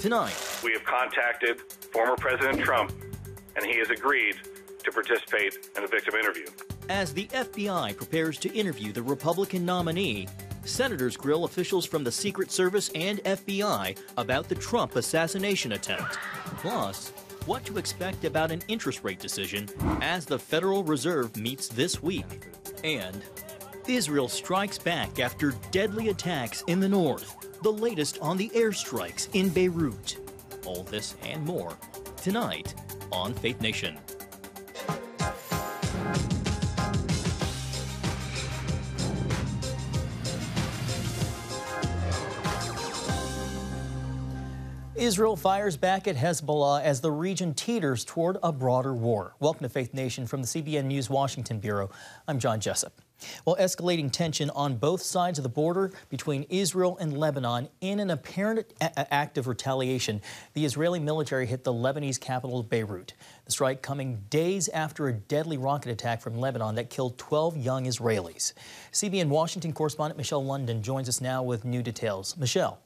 Tonight, we have contacted former President Trump, and he has agreed to participate in a victim interview. as the FBI prepares to interview the Republican nominee, senators grill officials from the Secret Service and FBI about the Trump assassination attempt. Plus, what to expect about an interest rate decision as the Federal Reserve meets this week. And Israel strikes back after deadly attacks in the north, the latest on the airstrikes in Beirut. All this and more tonight on Faith Nation. Israel fires back at Hezbollah as the region teeters toward a broader war. Welcome to Faith Nation from the CBN News Washington Bureau. I'm John Jessup. Well, escalating tension on both sides of the border between Israel and Lebanon in an apparent act of retaliation, the Israeli military hit the Lebanese capital of Beirut. The strike coming days after a deadly rocket attack from Lebanon that killed 12 young Israelis. CBN Washington correspondent Michelle London joins us now with new details. Michelle.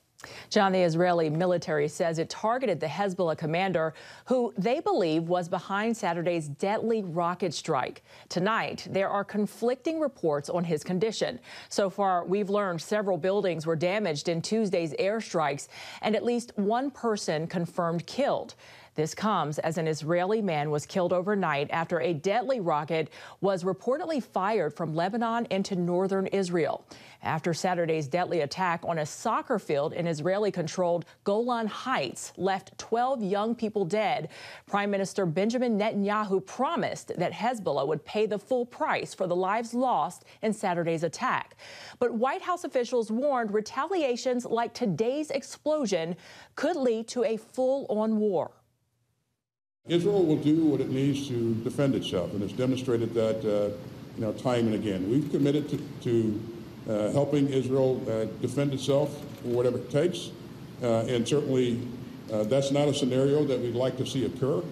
John, the Israeli military says it targeted the Hezbollah commander, who they believe was behind Saturday's deadly rocket strike. Tonight, there are conflicting reports on his condition. So far, we've learned several buildings were damaged in Tuesday's airstrikes, and at least one person confirmed killed. This comes as an Israeli man was killed overnight after a deadly rocket was reportedly fired from Lebanon into northern Israel. After Saturday's deadly attack on a soccer field in Israeli-controlled Golan Heights left 12 young people dead, Prime Minister Benjamin Netanyahu promised that Hezbollah would pay the full price for the lives lost in Saturday's attack. But White House officials warned retaliations like today's explosion could lead to a full-on war. Israel will do what it needs to defend itself, and it's demonstrated that time and again. We've committed to helping Israel defend itself for whatever it takes, and certainly that's not a scenario that we'd like to see occur.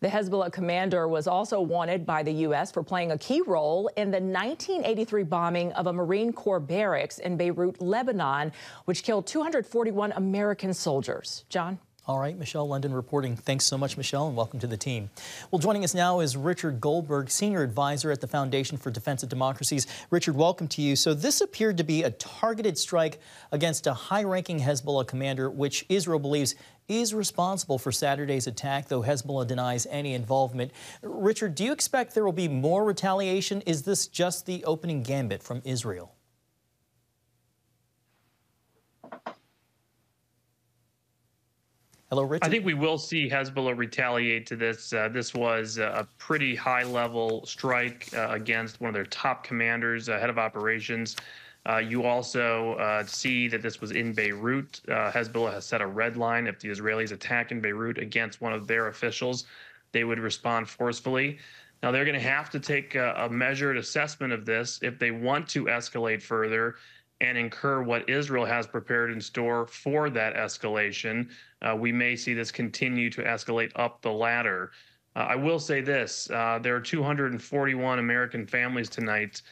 The Hezbollah commander was also wanted by the U.S. for playing a key role in the 1983 bombing of a Marine Corps barracks in Beirut, Lebanon, which killed 241 American soldiers. John? All right, Michelle London reporting. Thanks so much, Michelle, and welcome to the team. Well, joining us now is Richard Goldberg, Senior Advisor at the Foundation for Defense of Democracies. Richard, welcome to you. So this appeared to be a targeted strike against a high-ranking Hezbollah commander, which Israel believes is responsible for Saturday's attack, though Hezbollah denies any involvement. Richard, do you expect there will be more retaliation? Is this just the opening gambit from Israel? Hello, Richard. I think we will see Hezbollah retaliate to this. This was a pretty high-level strike against one of their top commanders, head of operations. You also see that this was in Beirut. Hezbollah has set a red line. If the Israelis attack in Beirut against one of their officials, they would respond forcefully. Now, they're going to have to take a measured assessment of this if they want to escalate further and incur what Israel has prepared in store for that escalation. We may see this continue to escalate up the ladder. I will say this, there are 241 American families tonight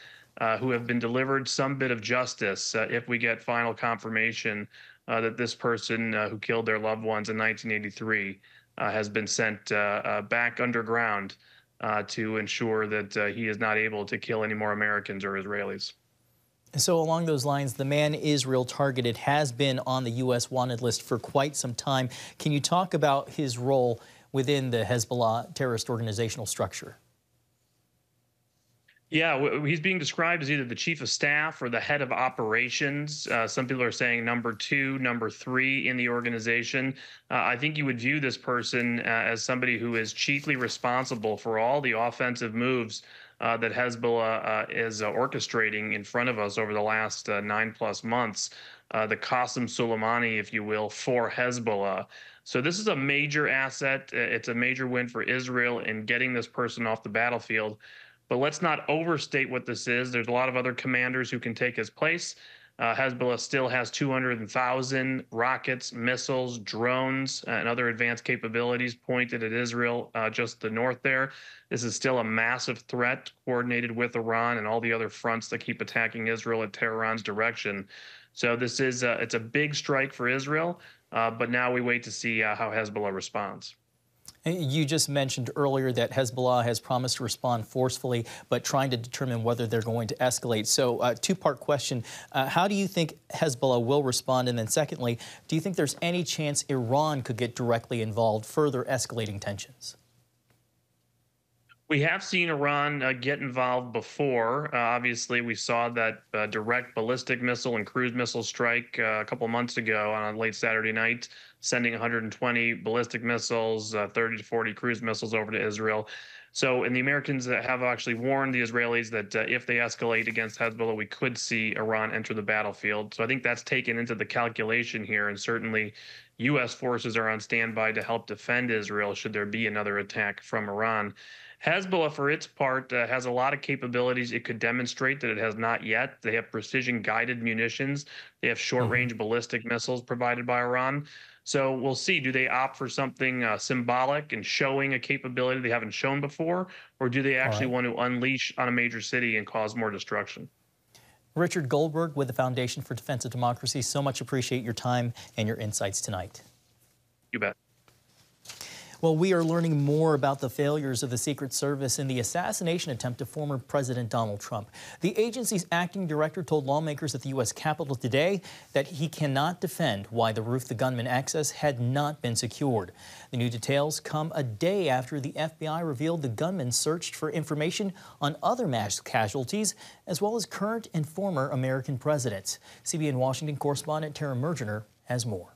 who have been delivered some bit of justice if we get final confirmation that this person who killed their loved ones in 1983 has been sent back underground to ensure that he is not able to kill any more Americans or Israelis. So along those lines, the man Israel targeted has been on the U.S. wanted list for quite some time. Can you talk about his role within the Hezbollah terrorist organizational structure? Yeah, he's being described as either the chief of staff or the head of operations. Some people are saying number 2, number 3 in the organization. I think you would view this person as somebody who is chiefly responsible for all the offensive moves that Hezbollah is orchestrating in front of us over the last 9+ months, the Qasem Soleimani, if you will, for Hezbollah. So this is a major asset. It's a major win for Israel in getting this person off the battlefield. But let's not overstate what this is. There's a lot of other commanders who can take his place. Hezbollah still has 200,000 rockets, missiles, drones, and other advanced capabilities pointed at Israel, just the north there. This is still a massive threat coordinated with Iran and all the other fronts that keep attacking Israel at Tehran's direction. So this is it's a big strike for Israel, but now we wait to see how Hezbollah responds. You just mentioned earlier that Hezbollah has promised to respond forcefully, but trying to determine whether they're going to escalate. So two-part question. How do you think Hezbollah will respond? And then secondly, do you think there's any chance Iran could get directly involved, further escalating tensions? We have seen Iran get involved before. Obviously, we saw that direct ballistic missile and cruise missile strike a couple months ago on a late Saturday night, sending 120 ballistic missiles, 30 to 40 cruise missiles over to Israel. So, and the Americans have actually warned the Israelis that if they escalate against Hezbollah, we could see Iran enter the battlefield. So I think that's taken into the calculation here, and certainly U.S. forces are on standby to help defend Israel should there be another attack from Iran. Hezbollah, for its part, has a lot of capabilities it could demonstrate that it has not yet. They have precision-guided munitions. They have short-range ballistic missiles provided by Iran. So we'll see. Do they opt for something symbolic and showing a capability they haven't shown before, or do they actually want to unleash on a major city and cause more destruction? Richard Goldberg with the Foundation for Defense of Democracy, so much appreciate your time and your insights tonight. You bet. Well, we are learning more about the failures of the Secret Service in the assassination attempt of former President Donald Trump. The agency's acting director told lawmakers at the U.S. Capitol today that he cannot defend why the roof the gunman accessed had not been secured. The new details come a day after the FBI revealed the gunman searched for information on other mass casualties, as well as current and former American presidents. CBN Washington correspondent Tara Mergener has more.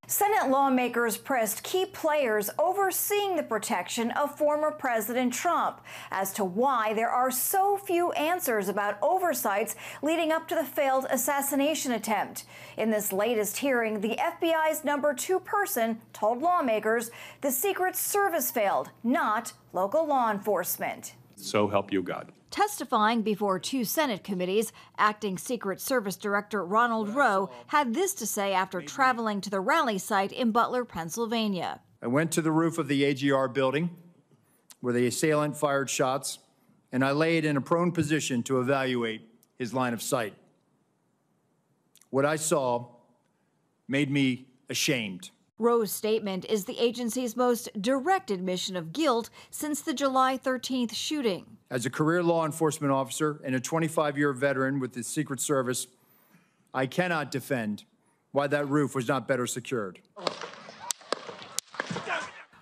Senate lawmakers pressed key players overseeing the protection of former President Trump as to why there are so few answers about oversights leading up to the failed assassination attempt. In this latest hearing, the FBI's number 2 person told lawmakers the Secret Service failed, not local law enforcement. So help you God. Testifying before 2 Senate committees, Acting Secret Service Director Ronald Rowe had this to say after traveling to the rally site in Butler, Pennsylvania. I went to the roof of the AGR building where the assailant fired shots, and I laid in a prone position to evaluate his line of sight. What I saw made me ashamed. Rowe's statement is the agency's most direct admission of guilt since the July 13th shooting. As a career law enforcement officer and a 25-year veteran with the Secret Service, I cannot defend why that roof was not better secured.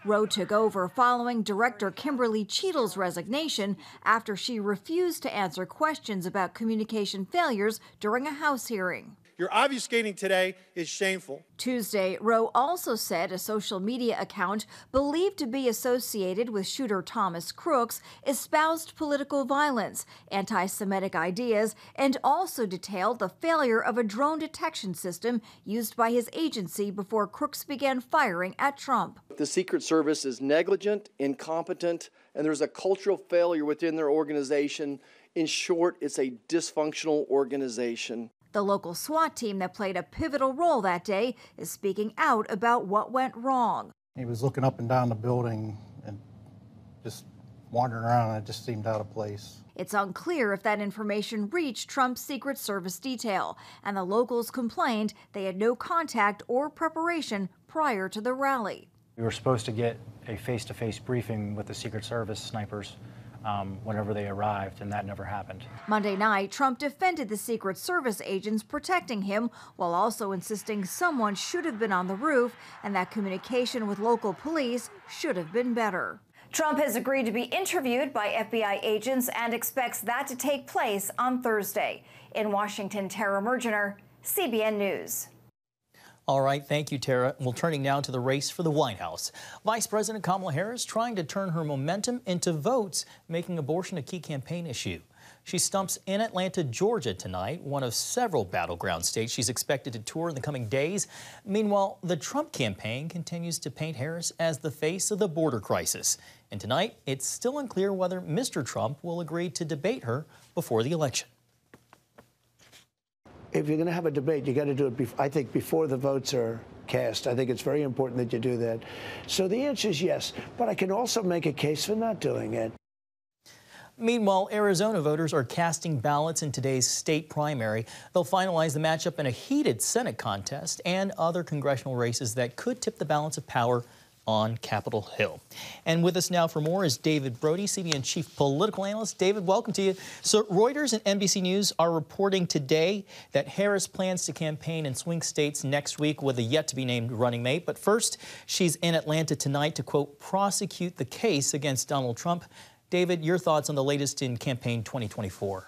Rowe took over following Director Kimberly Cheadle's resignation after she refused to answer questions about communication failures during a House hearing. Your obfuscating today is shameful. Tuesday, Rowe also said a social media account believed to be associated with shooter Thomas Crooks espoused political violence, anti-Semitic ideas, and also detailed the failure of a drone detection system used by his agency before Crooks began firing at Trump. The Secret Service is negligent, incompetent, and there's a cultural failure within their organization. In short, it's a dysfunctional organization. The local SWAT team that played a pivotal role that day is speaking out about what went wrong. He was looking up and down the building and just wandering around, and it just seemed out of place. It's unclear if that information reached Trump's Secret Service detail, and the locals complained they had no contact or preparation prior to the rally. We were supposed to get a face-to-face briefing with the Secret Service snipers whenever they arrived, and that never happened. Monday night, Trump defended the Secret Service agents protecting him while also insisting someone should have been on the roof and that communication with local police should have been better. Trump has agreed to be interviewed by FBI agents and expects that to take place on Thursday. In Washington, Tara Mergener, CBN News. All right, thank you, Tara. Well, turning now to the race for the White House. Vice President Kamala Harris trying to turn her momentum into votes, making abortion a key campaign issue. She stumps in Atlanta, Georgia tonight, one of several battleground states she's expected to tour in the coming days. Meanwhile, the Trump campaign continues to paint Harris as the face of the border crisis. And tonight, it's still unclear whether Mr. Trump will agree to debate her before the election. If you're going to have a debate, you got to do it, I think, before the votes are cast. I think it's very important that you do that. So the answer is yes, but I can also make a case for not doing it. Meanwhile, Arizona voters are casting ballots in today's state primary. They'll finalize the matchup in a heated Senate contest and other congressional races that could tip the balance of power on Capitol Hill. And with us now for more is David Brody, CBN chief political analyst. David, welcome to you. So Reuters and NBC News are reporting today that Harris plans to campaign in swing states next week with a yet-to-be-named running mate. But first, she's in Atlanta tonight to, quote, prosecute the case against Donald Trump. David, your thoughts on the latest in campaign 2024?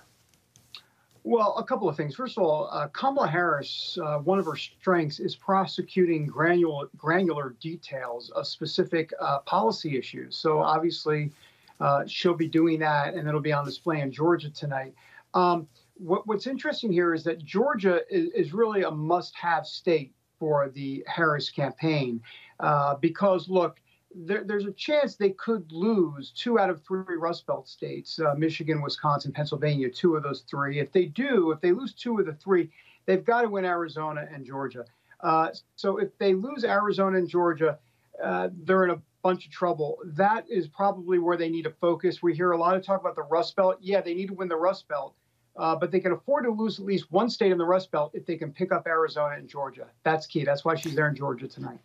Well, a couple of things. First of all, Kamala Harris, one of her strengths is prosecuting granular details of specific policy issues. So obviously, she'll be doing that, and it'll be on display in Georgia tonight. What's interesting here is that Georgia is really a must-have state for the Harris campaign because, look, there's a chance they could lose 2 out of 3 Rust Belt states, Michigan, Wisconsin, Pennsylvania, 2 of those 3. If they lose 2 of the 3, they've got to win Arizona and Georgia. So if they lose Arizona and Georgia, they're in a bunch of trouble. That is probably where they need to focus. We hear a lot of talk about the Rust Belt. Yeah, they need to win the Rust Belt, but they can afford to lose at least one state in the Rust Belt if they can pick up Arizona and Georgia. That's key. That's why she's there in Georgia tonight.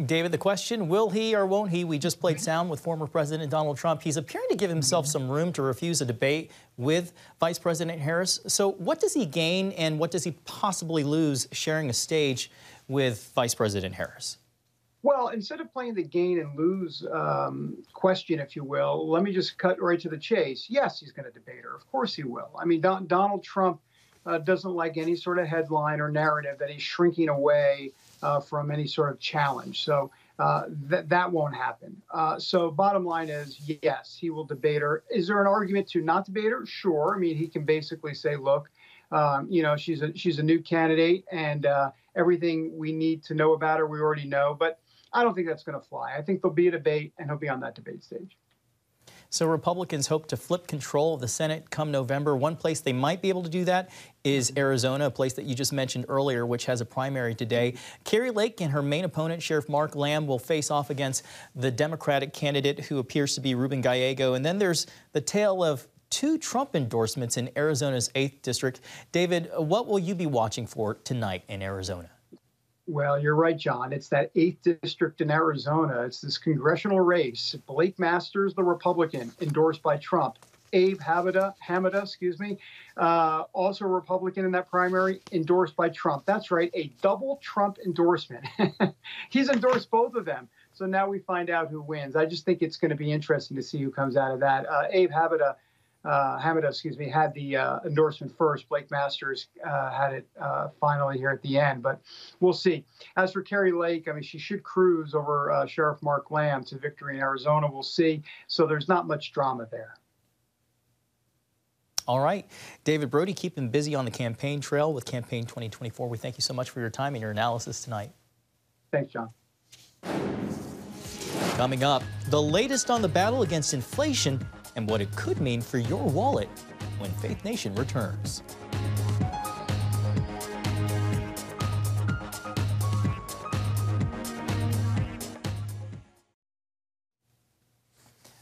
David, the question, will he or won't he? We just played sound with former President Donald Trump. He's appearing to give himself some room to refuse a debate with Vice President Harris. So what does he gain and what does he possibly lose sharing a stage with Vice President Harris? Well, instead of playing the gain and lose question, if you will, let me just cut right to the chase. Yes, he's going to debate her. Of course he will. I mean, Donald Trump doesn't like any sort of headline or narrative that he's shrinking away from any sort of challenge. So that won't happen. So bottom line is, yes, he will debate her. Is there an argument to not debate her? Sure. I mean, he can basically say, look, she's a new candidate and everything we need to know about her, we already know. But I don't think that's going to fly. I think there'll be a debate and he'll be on that debate stage. So Republicans hope to flip control of the Senate come November. One place they might be able to do that is Arizona, a place that you just mentioned earlier, which has a primary today. Kari Lake and her main opponent, Sheriff Mark Lamb, will face off against the Democratic candidate who appears to be Ruben Gallego. And then there's the tale of 2 Trump endorsements in Arizona's 8th district. David, what will you be watching for tonight in Arizona? Well, you're right, John. It's that 8th district in Arizona. It's this congressional race. Blake Masters, the Republican, endorsed by Trump. Abe Hamida, also a Republican in that primary, endorsed by Trump. That's right, a double Trump endorsement. He's endorsed both of them. So now we find out who wins. I just think it's going to be interesting to see who comes out of that. Abe Hamida, had the endorsement first. Blake Masters had it finally here at the end, but we'll see. As for Kari Lake, I mean, she should cruise over Sheriff Mark Lamb to victory in Arizona. We'll see. So there's not much drama there. All right. David Brody, keep him busy on the campaign trail with Campaign 2024. We thank you so much for your time and your analysis tonight. Thanks, John. Coming up, the latest on the battle against inflation and what it could mean for your wallet when Faith Nation returns.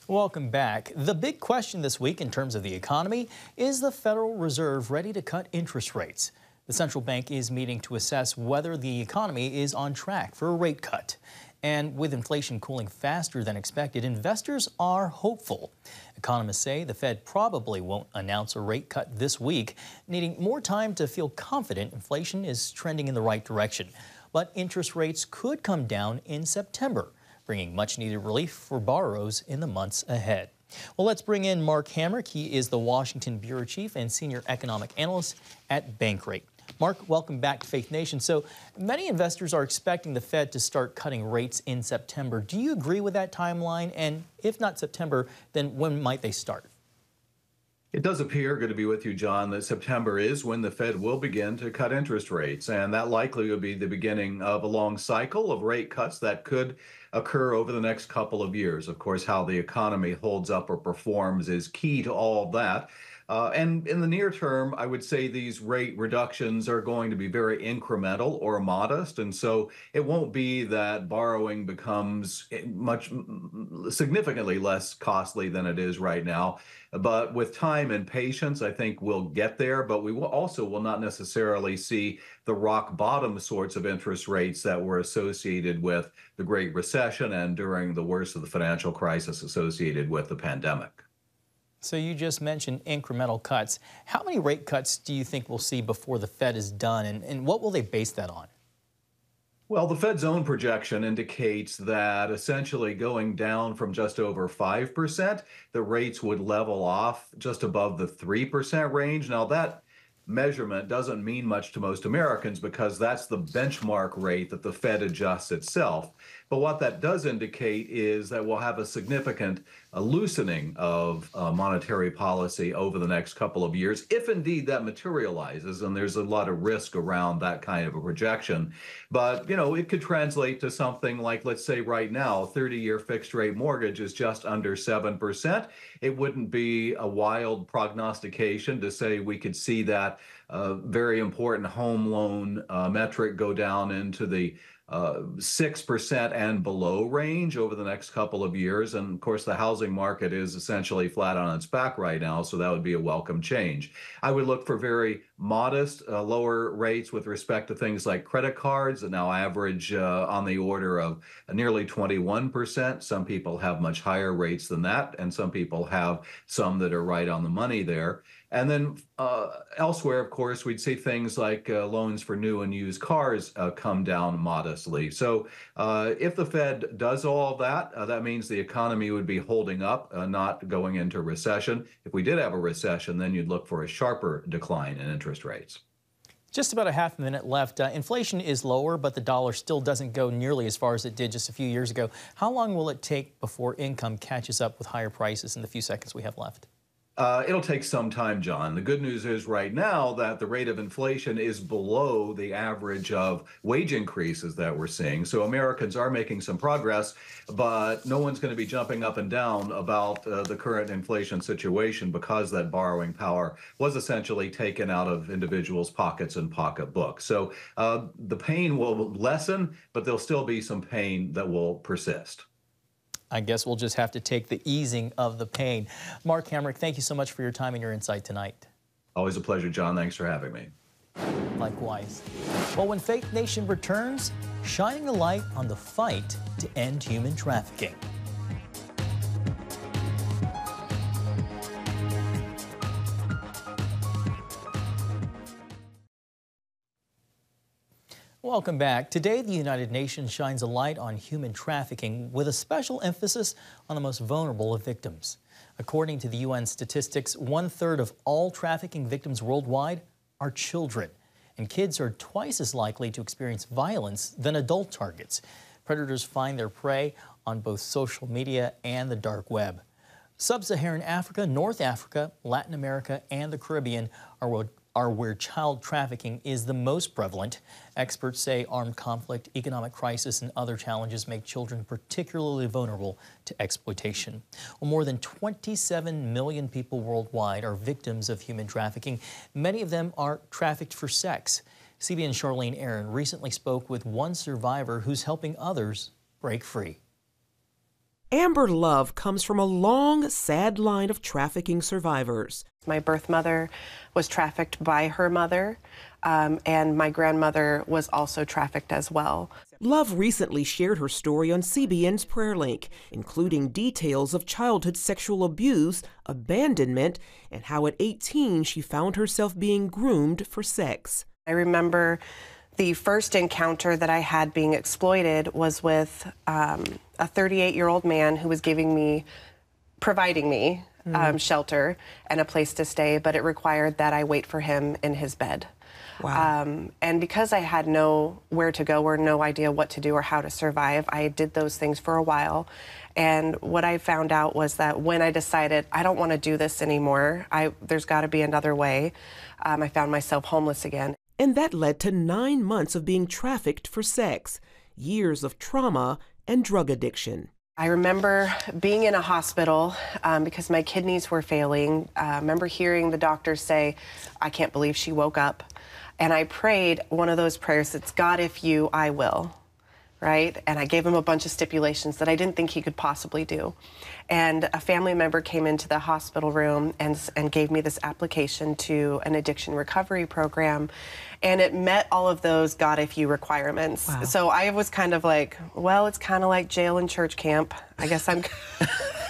Welcome back. The big question this week in terms of the economy is the Federal Reserve ready to cut interest rates? The central bank is meeting to assess whether the economy is on track for a rate cut. And with inflation cooling faster than expected, investors are hopeful. Economists say the Fed probably won't announce a rate cut this week, needing more time to feel confident inflation is trending in the right direction. But interest rates could come down in September, bringing much-needed relief for borrowers in the months ahead. Well, let's bring in Mark Hamrick. He is the Washington Bureau Chief and Senior Economic Analyst at Bankrate. Mark, welcome back to Faith Nation. So many investors are expecting the Fed to start cutting rates in September. Do you agree with that timeline? And if not September, then when might they start? It does appear, good to be with you, John, that September is when the Fed will begin to cut interest rates. And that likely will be the beginning of a long cycle of rate cuts that could occur over the next couple of years. Of course, how the economy holds up or performs is key to all of that. And in the near term, I would say these rate reductions are going to be very incremental or modest. And so it won't be that borrowing becomes significantly less costly than it is right now. But with time and patience, I think we'll get there. But we will not necessarily see the rock bottom sorts of interest rates that were associated with the Great Recession and during the worst of the financial crisis associated with the pandemic. So you just mentioned incremental cuts. How many rate cuts do you think we'll see before the Fed is done, and what will they base that on? Well, the Fed's own projection indicates that essentially going down from just over 5%, the rates would level off just above the 3% range. Now, that measurement doesn't mean much to most Americans because that's the benchmark rate that the Fed adjusts itself. But what that does indicate is that we'll have a significant loosening of monetary policy over the next couple of years, if indeed that materializes. And there's a lot of risk around that kind of a projection. But, you know, it could translate to something like, let's say right now, 30-year fixed rate mortgage is just under 7%. It wouldn't be a wild prognostication to say we could see that very important home loan metric go down into the 6% and below range over the next couple of years. And of course, the housing market is essentially flat on its back right now, so that would be a welcome change. I would look for very modest lower rates with respect to things like credit cards that now average on the order of nearly 21%. Some people have much higher rates than that, and some people have some that are right on the money there. And then elsewhere, of course, we'd see things like loans for new and used cars come down modestly. So if the Fed does all of that, that means the economy would be holding up, not going into recession. If we did have a recession, then you'd look for a sharper decline in interest rates. Just about a half a minute left. Inflation is lower, but the dollar still doesn't go nearly as far as it did just a few years ago. How long will it take before income catches up with higher prices in the few seconds we have left? It'll take some time, John. The good news is right now that the rate of inflation is below the average of wage increases that we're seeing. So Americans are making some progress, but no one's going to be jumping up and down about the current inflation situation because that borrowing power was essentially taken out of individuals' pockets and pocketbooks. So the pain will lessen, but there'll still be some pain that will persist. I guess we'll just have to take the easing of the pain. Mark Hamrick, thank you so much for your time and your insight tonight. Always a pleasure, John. Thanks for having me. Likewise. Well, when Faith Nation returns, shining a light on the fight to end human trafficking. Welcome back. Today, the United Nations shines a light on human trafficking with a special emphasis on the most vulnerable of victims. According to the UN statistics, 1/3 of all trafficking victims worldwide are children, and kids are twice as likely to experience violence than adult targets. Predators find their prey on both social media and the dark web. Sub-Saharan Africa, North Africa, Latin America, and the Caribbean are where child trafficking is the most prevalent. Experts say armed conflict, economic crisis, and other challenges make children particularly vulnerable to exploitation. Well, more than 27 million people worldwide are victims of human trafficking. Many of them are trafficked for sex. CBN's Charlene Aaron recently spoke with one survivor who's helping others break free. Amber Love comes from a long, sad line of trafficking survivors. My birth mother was trafficked by her mother, and my grandmother was also trafficked as well. Love recently shared her story on CBN's Prayer Link, including details of childhood sexual abuse, abandonment, and how at 18 she found herself being groomed for sex. I remember the first encounter that I had being exploited was with a 38-year-old man who was providing me shelter and a place to stay, but it required that I wait for him in his bed. Wow. And because I had nowhere to go or no idea what to do or how to survive, I did those things for a while. And what I found out was that when I decided I don't want to do this anymore, there's got to be another way, I found myself homeless again. And that led to 9 months of being trafficked for sex, years of trauma and drug addiction. I remember being in a hospital because my kidneys were failing. I remember hearing the doctor say, I can't believe she woke up. And I prayed one of those prayers that's, God, if you, I will, right? And I gave him a bunch of stipulations that I didn't think he could possibly do. And a family member came into the hospital room and gave me this application to an addiction recovery program. And it met all of those God, if you requirements. Wow. So I was kind of like, well, it's kind of like jail and church camp. I guess I'm...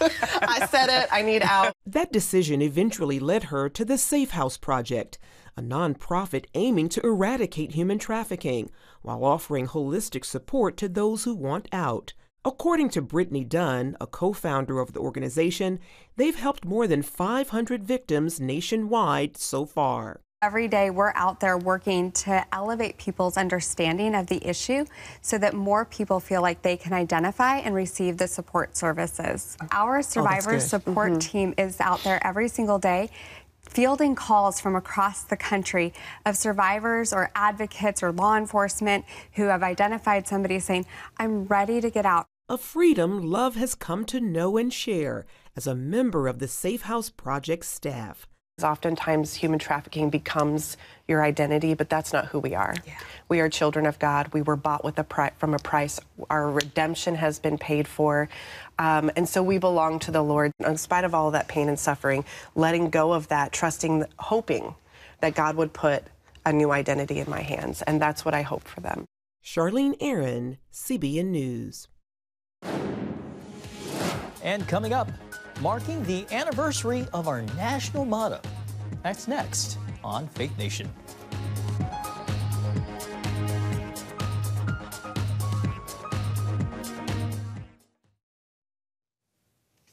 I said it, I need out. That decision eventually led her to the Safe House Project, a nonprofit aiming to eradicate human trafficking while offering holistic support to those who want out. According to Brittany Dunn, a co-founder of the organization, they've helped more than 500 victims nationwide so far. Every day we're out there working to elevate people's understanding of the issue so that more people feel like they can identify and receive the support services. Our survivor support team is out there every single day fielding calls from across the country of survivors or advocates or law enforcement who have identified somebody saying, I'm ready to get out. A freedom Love has come to know and share as a member of the Safe House Project staff. Oftentimes, human trafficking becomes your identity, but that's not who we are. Yeah. We are children of God. We were bought with from a price. Our redemption has been paid for. And so we belong to the Lord. In spite of all of that pain and suffering, letting go of that, trusting, hoping that God would put a new identity in my hands. And that's what I hope for them. Charlene Aaron, CBN News. And coming up, marking the anniversary of our national motto. That's next on Faith Nation.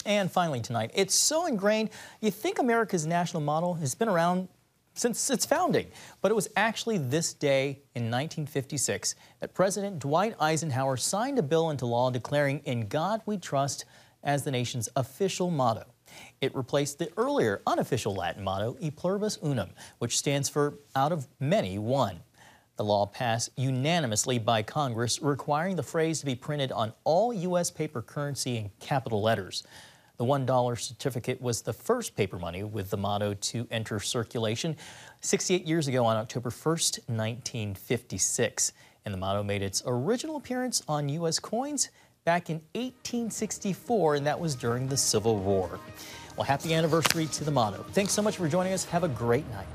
And finally tonight, it's so ingrained, you think America's national motto has been around since its founding. But it was actually this day in 1956 that President Dwight Eisenhower signed a bill into law declaring "In God We Trust" as the nation's official motto. It replaced the earlier unofficial Latin motto, E Pluribus Unum, which stands for out of many, one. The law passed unanimously by Congress, requiring the phrase to be printed on all U.S. paper currency in capital letters. The $1 certificate was the first paper money with the motto to enter circulation 68 years ago on October 1st, 1956. And the motto made its original appearance on U.S. coins back in 1864, and that was during the Civil War. Well, happy anniversary to the motto. Thanks so much for joining us. Have a great night.